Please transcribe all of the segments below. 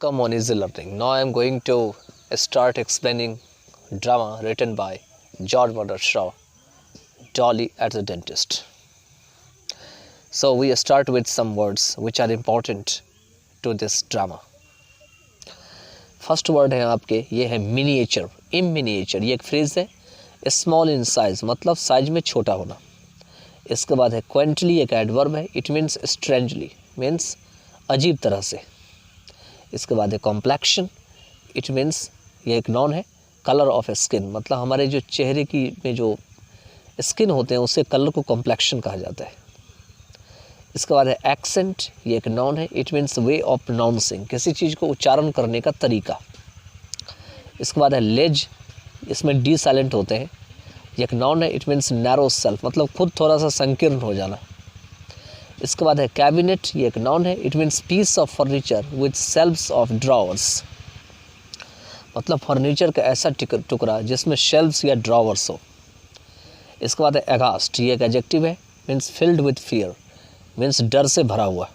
Welcome on Easy Learning. Now I am going to start explaining drama written by George Bernard Shaw, Dolly at the Dentist. So we start with some words which are important to this drama. First word है आपके, ये है miniature. इन miniature ये एक phrase है. Small in size मतलब size में छोटा होना. इसके बाद है क्वेंटली, एक एडवर्ब है. इट मीन्स स्ट्रेंजली, मीन्स अजीब तरह से. इसके बाद है कॉम्प्लेक्शन. इट मीन्स ये एक नॉन है. कलर ऑफ स्किन मतलब हमारे जो चेहरे की में जो स्किन होते हैं उससे कलर को कॉम्प्लेक्शन कहा जाता है. इसके बाद है एक्सेंट. ये एक नॉन है. It means way of pronouncing, किसी चीज़ को उच्चारण करने का तरीका. इसके बाद है लेज. इसमें डी साइलेंट होते हैं. ये एक नॉन है. इट मीन्स नैरो सेल्फ मतलब खुद थोड़ा सा संकीर्ण हो जाना. इसके बाद है कैबिनेट. ये एक नॉन है. It means piece of furniture with shelves of drawers मतलब फर्नीचर का ऐसा टुकड़ा जिसमें शेल्व्स या ड्रॉवर्स हो. इसके बाद है एगास्ट. ये एक एडजेक्टिव है. Means filled with fear, means डर से भरा हुआ.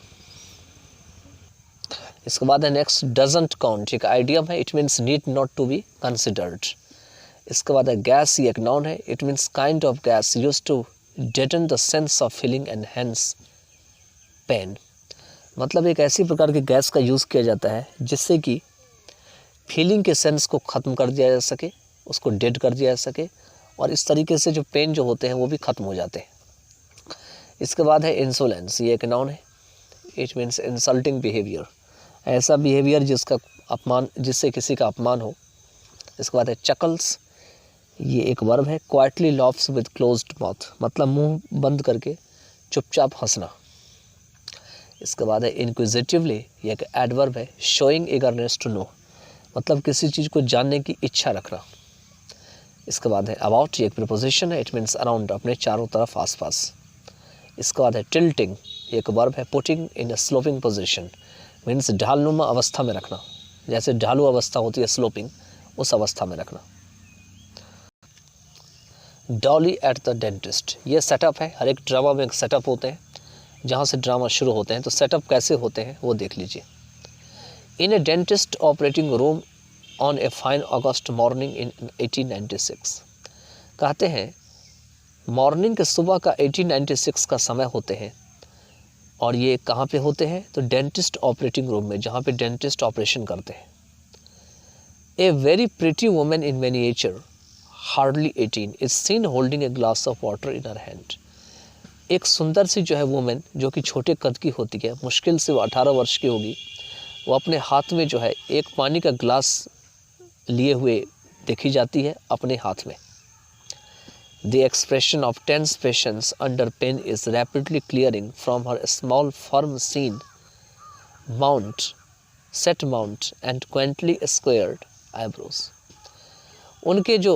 इसके बाद है नेक्स्ट डजंट काउंट. एक आइडियम है. It means need not to be considered. इसके बाद है गैस. ये एक नाउन है. It means kind of gas use to deaden the sense of feeling and hence pain मतलब एक ऐसी प्रकार की गैस का यूज़ किया जाता है जिससे कि फीलिंग के सेंस को ख़त्म कर दिया जा सके, उसको डेड कर दिया जा सके और इस तरीके से जो पेन जो होते हैं वो भी ख़त्म हो जाते हैं. इसके बाद है इंसोलेंस. ये एक नाउन है. इट मीन्स इंसल्टिंग बिहेवियर, ऐसा बिहेवियर जिससे किसी का अपमान हो. इसके बाद है चकल्स. ये एक वर्ब है. Quietly laughs with closed mouth मतलब मुंह बंद करके चुपचाप हंसना. इसके बाद है इंक्विजिटिवली. ये एक एडवर्ब है. शोइंग ईगरनेस टू नो मतलब किसी चीज़ को जानने की इच्छा रखना. इसके बाद है अबाउट. ये एक प्रीपोजिशन है. इट मीन्स अराउंड अपने चारों तरफ आसपास. इसके बाद है टिल्टिंग. ये एक वर्ब है. Putting in a sloping position means ढालनुमा अवस्था में रखना, जैसे ढालू अवस्था होती है स्लोपिंग, उस अवस्था में रखना. Dolly at the dentist. ये सेटअप है. हर एक ड्रामा में एक सेटअप होते हैं. जहाँ से ड्रामा शुरू होते हैं तो सेटअप कैसे होते हैं वो देख लीजिए. In a dentist operating room on a fine August morning in 1896. कहते हैं मॉर्निंग के सुबह का 1896 का समय होते हैं. और ये कहाँ पे होते हैं तो डेंटिस्ट ऑपरेटिंग रूम में, जहाँ पे डेंटिस्ट ऑपरेशन करते हैं. A very pretty women in miniature hardly 18 is seen holding a glass of water in her hand. एक सुंदर सी जो है वुमेन जो कि छोटे कद की होती है, मुश्किल से वो 18 वर्ष की होगी, वो अपने हाथ में जो है एक पानी का ग्लास लिए हुए देखी जाती है अपने हाथ में. The expression of tense patience under pain is rapidly clearing from her small firm seen mount, set mount and quaintly squared eyebrows. उनके जो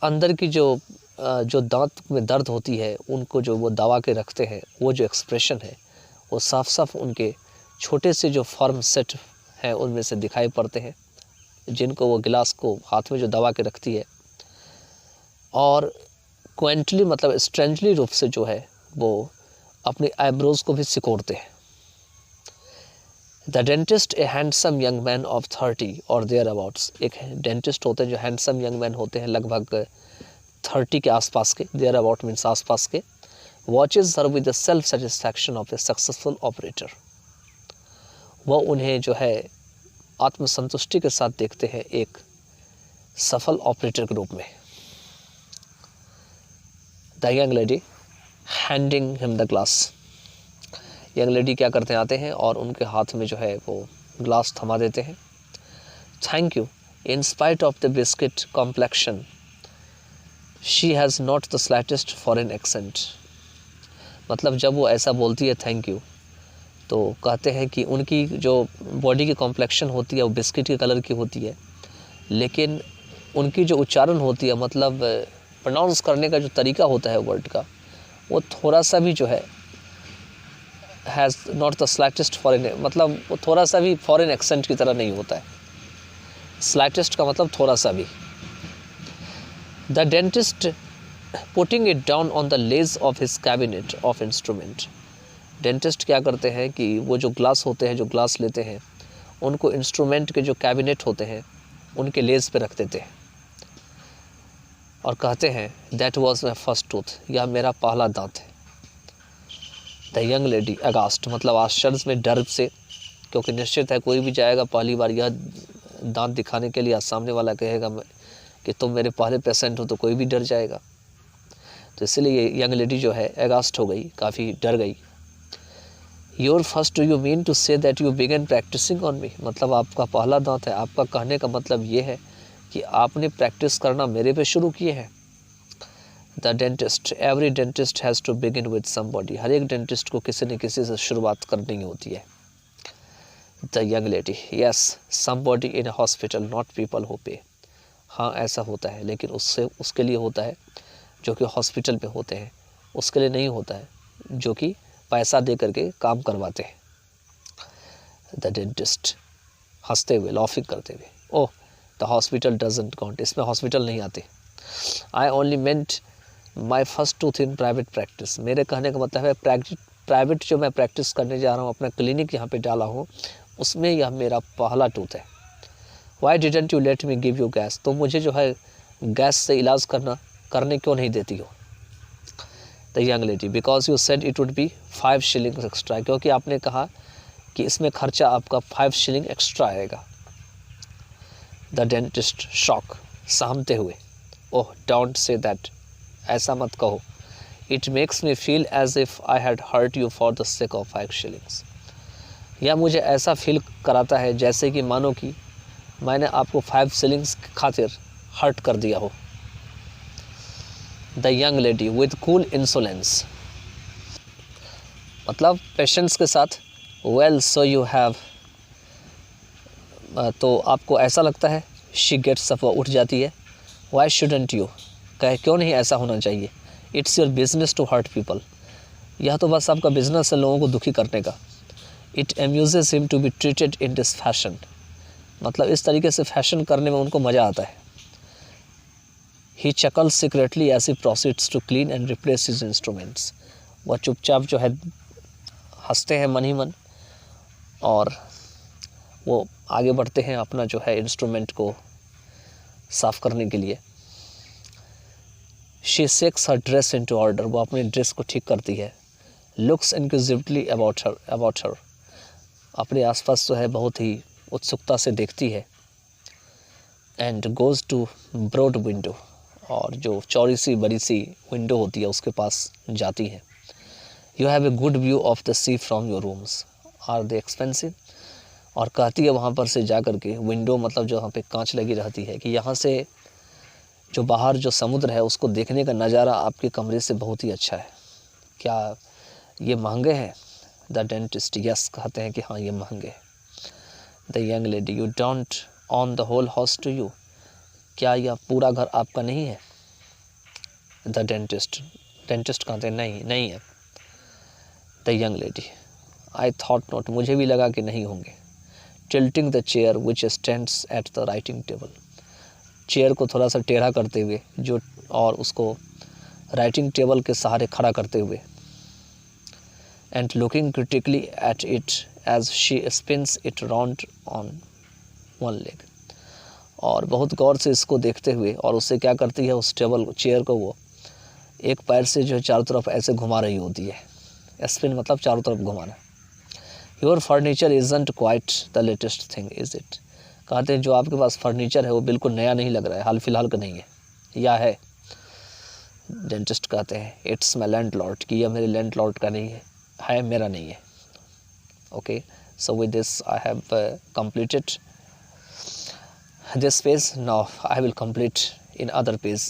अंदर की जो दांत में दर्द होती है, उनको जो वो दबा के रखते हैं, वो जो एक्सप्रेशन है वो साफ साफ उनके छोटे से जो फर्म सेट हैं उनमें से दिखाई पड़ते हैं, जिनको वो गिलास को हाथ में जो दबा के रखती है. और क्वेंटली मतलब स्ट्रेंजली रूप से जो है वो अपने आईब्रोज को भी सिकोड़ते हैं. The dentist A handsome young man of 30 और देयर अबाउट्स. एक डेंटिस्ट होते हैं जो हैंडसम यंग मैन होते हैं, लगभग 30 के आसपास के. देयर अबाउट मीन्स आसपास के. Watches her with the self satisfaction of A successful operator. वह उन्हें जो है आत्मसंतुष्टि के साथ देखते हैं एक सफल ऑपरेटर के रूप में. The young lady handing him the glass. Young lady क्या करते आते हैं और उनके हाथ में जो है वो ग्लास थमा देते हैं. Thank you. In spite of the biscuit complexion she has not the slightest foreign accent मतलब जब वो ऐसा बोलती है थैंक यू, तो कहते हैं कि उनकी जो बॉडी की कॉम्प्लेक्शन होती है वो बिस्किट के कलर की होती है, लेकिन उनकी जो उच्चारण होती है मतलब प्रोनाउंस करने का जो तरीका होता है वर्ड का, वो थोड़ा सा भी जो है has not the slightest foreign मतलब वो थोड़ा सा भी फॉरेन एक्सेंट की तरह नहीं होता है. स्लाइटेस्ट का मतलब थोड़ा सा भी. The dentist putting it down on the ledge of his cabinet of instrument. Dentist क्या करते हैं कि वो जो ग्लास होते हैं, जो ग्लास लेते हैं उनको इंस्ट्रूमेंट के जो कैबिनेट होते हैं उनके लेज पे रख देते हैं और कहते हैं that was my first tooth, यह मेरा पहला दांत है। द यंग लेडी अगास्ट, मतलब आश्चर्य में, डर से, क्योंकि निश्चित है कोई भी जाएगा पहली बार यह दांत दिखाने के लिए, सामने वाला कहेगा कि तुम मेरे पहले पेशेंट हो, तो कोई भी डर जाएगा। तो इसलिए यंग लेडी जो है अगास्ट हो गई, काफ़ी डर गई। Your first, do you mean to say that you began practising on me, मतलब आपका पहला दांत है, आपका कहने का मतलब ये है कि आपने प्रैक्टिस करना मेरे पे शुरू किए हैं। The dentist, every dentist has to begin with somebody, हर एक डेंटिस्ट को किसी न किसी से शुरुआत करनी होती है। The young lady, yes somebody in hospital not people who पे, हाँ ऐसा होता है, लेकिन उसके लिए होता है जो कि हॉस्पिटल में होते हैं, उसके लिए नहीं होता है जो कि पैसा दे करके काम करवाते हैं। द डेंटिस्ट, हंसते हुए, लॉफिंग करते हुए, ओह द हॉस्पिटल डजंट काउंट, इसमें हॉस्पिटल नहीं आते। I only meant my first tooth in private practice, मेरे कहने का मतलब है प्राइवेट जो मैं प्रैक्टिस करने जा रहा हूँ, अपना क्लिनिक यहाँ पे डाला हूँ, उसमें यह मेरा पहला टूथ है। Y didn't you let me give you gas, तो मुझे जो है गैस से इलाज करने क्यों नहीं देती हो। The young lady, because you said it would be 5 shilling extra, क्योंकि आपने कहा कि इसमें खर्चा आपका 5 शिलिंग एक्स्ट्रा आएगा। द डेंटिस्ट शॉक, सहमते हुए, ओह डोंट से दैट, ऐसा मत कहो, it makes me feel as if I had hurt you for the sake of 5 shillings, यह मुझे ऐसा फील कराता है जैसे कि मानो कि मैंने आपको 5 शिलिंग्स की खातिर हर्ट कर दिया हो। The young lady with cool insolence, मतलब पेशेंस के साथ, वेल सो यू हैव, तो आपको ऐसा लगता है, शी गेट्स अप, उठ जाती है, वाई शुडंट यू, कहे क्यों नहीं ऐसा होना चाहिए, it's your business to hurt people, यह तो बस आपका बिजनेस है लोगों को दुखी करने का। It amuses him to be treated in this fashion, मतलब इस तरीके से फैशन करने में उनको मज़ा आता है। He chuckle secretly as he proceeds to clean and replace his instruments, वह चुपचाप जो है हंसते हैं मन ही मन, और वो आगे बढ़ते हैं अपना जो है इंस्ट्रूमेंट को साफ़ करने के लिए। She sets her dress into order, वो अपने ड्रेस को ठीक करती है। लुक्स इंक्विजिटिवली अबाउट हर, अपने आसपास जो है बहुत ही उत्सुकता से देखती है। And goes to broad window, और जो चौड़ी सी बड़ी सी विंडो होती है उसके पास जाती है। You have a good view of the sea from your rooms, are they expensive, और कहती है वहाँ पर से जा कर के, विंडो मतलब जो वहाँ पे कांच लगी रहती है, कि यहाँ से जो बाहर जो समुद्र है उसको देखने का नज़ारा आपके कमरे से बहुत ही अच्छा है, क्या ये महंगे हैं। द डेंटिस्ट, यस, कहते हैं कि हाँ ये महंगे हैं। The young lady, you don't own the whole house do you, क्या यह पूरा घर आपका नहीं है। द डेंटिस्ट, डेंटिस्ट कहते हैं नहीं है। The young lady, I thought not, मुझे भी लगा कि नहीं होंगे। Tilting the chair which stands at the writing table, chair को थोड़ा सा टेढ़ा करते हुए, जो और उसको राइटिंग टेबल के सहारे खड़ा करते हुए। And looking critically at it as she spins it round on one leg, और बहुत गौर से इसको देखते हुए, और उससे क्या करती है, उस चेयर को वो एक पैर से जो चारों तरफ ऐसे घुमा रही होती है। स्पिन मतलब चारों तरफ घुमाना। Your furniture isn't quite the latest thing is it, कहते हैं जो आपके पास फर्नीचर है वो बिल्कुल नया नहीं लग रहा है, हाल फिलहाल का नहीं है, या है। डेंटिस्ट कहते हैं इट्स माई लैंडलॉर्ड, कि यह मेरे लैंडलॉर्ड का नहीं है मेरा नहीं है। Okay, so with this I have completed this page. Now I will complete in other page.